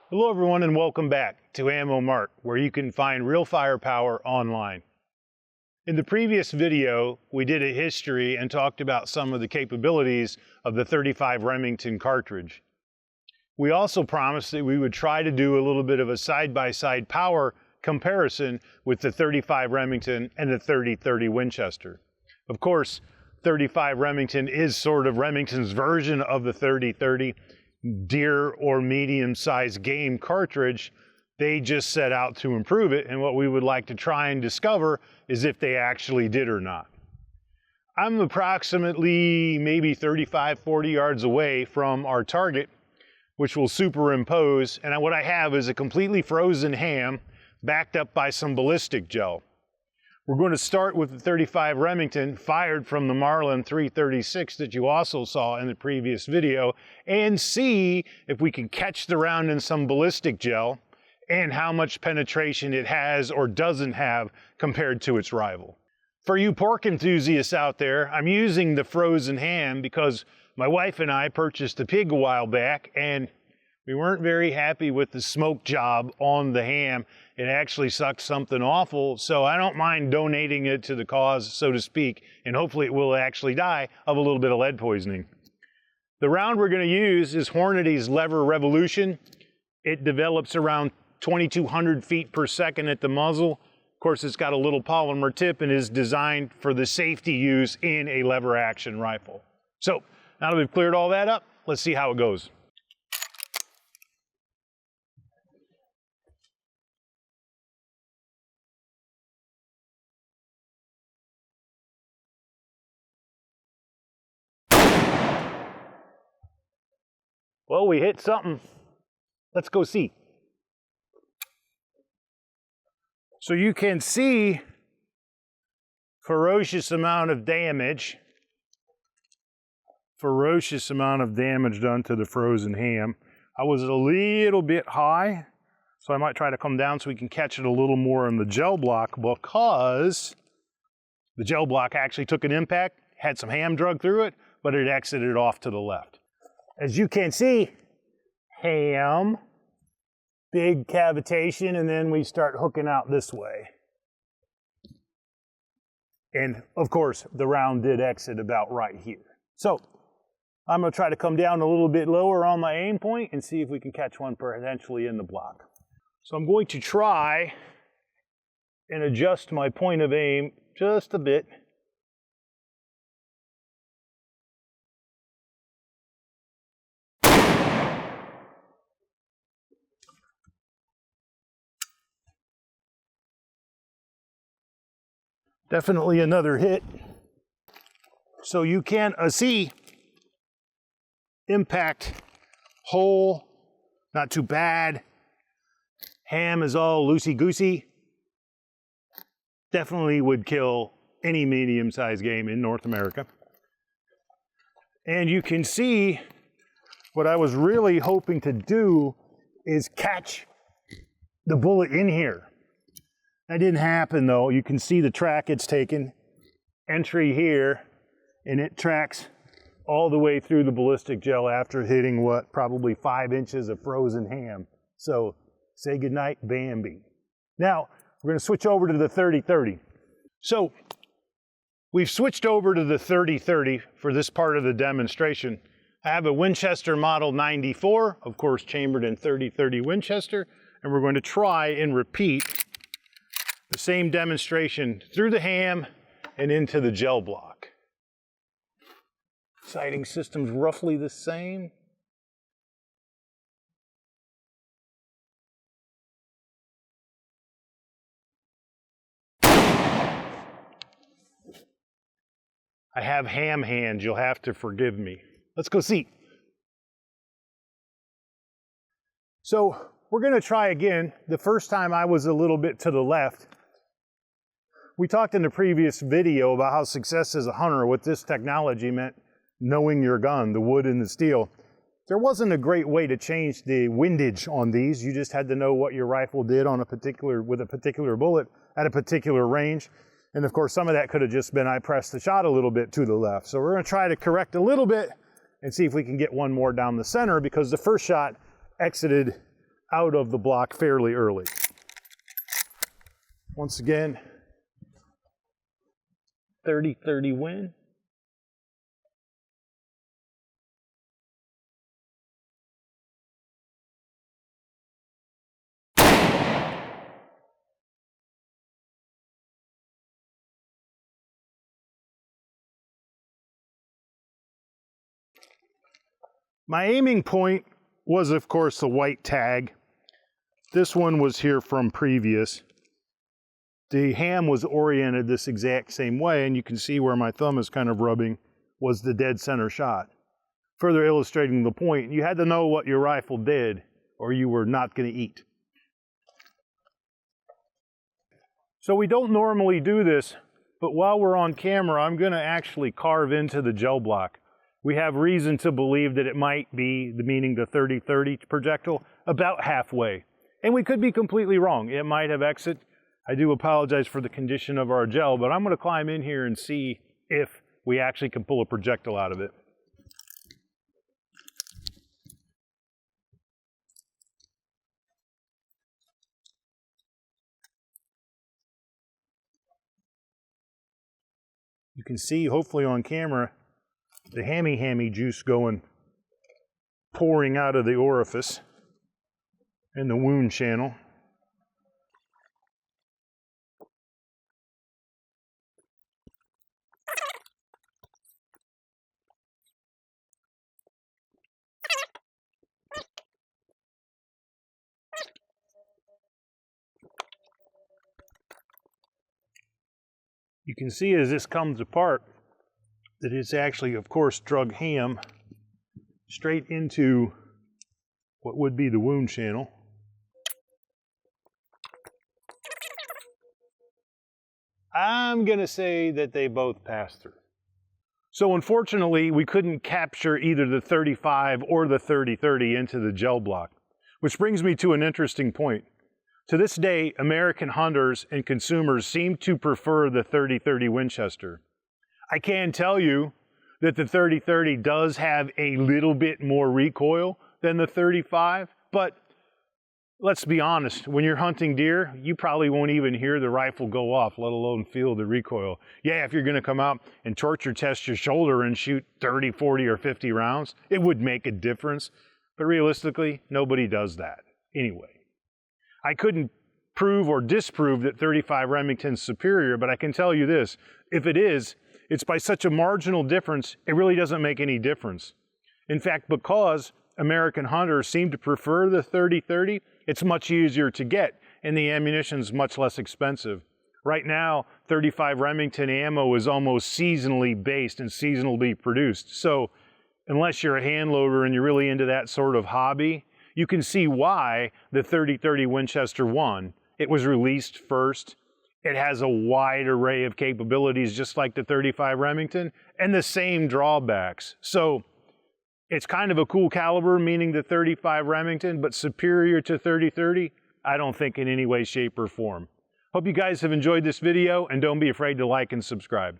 Hello everyone and welcome back to AmmoMart, where you can find real firepower online. In the previous video, we did a history and talked about some of the capabilities of the 35 Remington cartridge. We also promised that we would try to do a little bit of a side-by-side power comparison with the 35 Remington and the 30-30 Winchester. Of course, 35 Remington is sort of Remington's version of the 30-30 deer or medium-sized game cartridge. They just set out to improve it, and what we would like to try and discover is if they actually did or not. I'm approximately maybe 35-40 yards away from our target, which will superimpose, and what I have is a completely frozen ham backed up by some ballistic gel. We're going to start with the 35 Remington fired from the Marlin 336 that you also saw in the previous video, and see if we can catch the round in some ballistic gel and how much penetration it has or doesn't have compared to its rival. For you pork enthusiasts out there, I'm using the frozen ham because my wife and I purchased a pig a while back and we weren't very happy with the smoke job on the ham. It actually sucked something awful, so I don't mind donating it to the cause, so to speak, and hopefully it will actually die of a little bit of lead poisoning. The round we're going to use is Hornady's LeveRevolution. It develops around 2,200 feet per second at the muzzle. Of course, it's got a little polymer tip and is designed for the safety use in a lever action rifle. So, now that we've cleared all that up, let's see how it goes. Well, we hit something. Let's go see. So you can see ferocious amount of damage. Ferocious amount of damage done to the frozen ham. I was a little bit high, so I might try to come down so we can catch it a little more in the gel block, because the gel block actually took an impact, had some ham drug through it, but it exited off to the left. As you can see, ham, big cavitation, and then we start hooking out this way. And of course, the round did exit about right here. So I'm going to try to come down a little bit lower on my aim point and see if we can catch one potentially in the block. So I'm going to try and adjust my point of aim just a bit. Definitely another hit. So you can see impact hole, not too bad. Ham is all loosey-goosey. Definitely would kill any medium-sized game in North America. And you can see what I was really hoping to do is catch the bullet in here. That didn't happen though. You can see the track it's taken, entry here, and it tracks all the way through the ballistic gel after hitting what, probably 5 inches of frozen ham. So say goodnight, Bambi. Now, we're gonna switch over to the 30-30. So we've switched over to the 30-30 for this part of the demonstration. I have a Winchester Model 94, of course chambered in 30-30 Winchester, and we're going to try and repeat the same demonstration through the ham and into the gel block. Sighting system's roughly the same. I have ham hands, you'll have to forgive me. Let's go see. So we're going to try again. The first time I was a little bit to the left. We talked in the previous video about how success as a hunter, what this technology meant, knowing your gun, the wood and the steel. There wasn't a great way to change the windage on these. You just had to know what your rifle did on with a particular bullet at a particular range. And of course, some of that could have just been I pressed the shot a little bit to the left. So we're going to try to correct a little bit and see if we can get one more down the center, because the first shot exited out of the block fairly early. Once again, 30-30 win. My aiming point was, of course, the white tag. This one was here from previous. The ham was oriented this exact same way, and you can see where my thumb is kind of rubbing was the dead center shot. Further illustrating the point, you had to know what your rifle did or you were not going to eat. So we don't normally do this, but while we're on camera, I'm going to actually carve into the gel block. We have reason to believe that it might be, meaning the 30-30 projectile, about halfway. And we could be completely wrong. It might have exit. I do apologize for the condition of our gel, but I'm going to climb in here and see if we actually can pull a projectile out of it. You can see, hopefully on camera, the hammy juice pouring out of the orifice in the wound channel. You can see as this comes apart that it's actually, of course, drug ham straight into what would be the wound channel. I'm going to say that they both passed through. So unfortunately, we couldn't capture either the 35 or the 30-30 into the gel block, which brings me to an interesting point. To this day, American hunters and consumers seem to prefer the 30-30 Winchester. I can tell you that the 30-30 does have a little bit more recoil than the 35, but let's be honest, when you're hunting deer, you probably won't even hear the rifle go off, let alone feel the recoil. Yeah, if you're going to come out and torture test your shoulder and shoot 30, 40, or 50 rounds, it would make a difference, but realistically, nobody does that anyway. I couldn't prove or disprove that 35 Remington's superior, but I can tell you this, if it is, it's by such a marginal difference, it really doesn't make any difference. In fact, because American hunters seem to prefer the 30-30, it's much easier to get, and the ammunition's much less expensive. Right now, 35 Remington ammo is almost seasonally based and seasonally produced. So unless you're a hand loader and you're really into that sort of hobby, you can see why the 30-30 Winchester won. It was released first. It has a wide array of capabilities just like the 35 Remington and the same drawbacks. So it's kind of a cool caliber, meaning the 35 Remington, but superior to 30-30, I don't think in any way, shape, or form. Hope you guys have enjoyed this video, and don't be afraid to like and subscribe.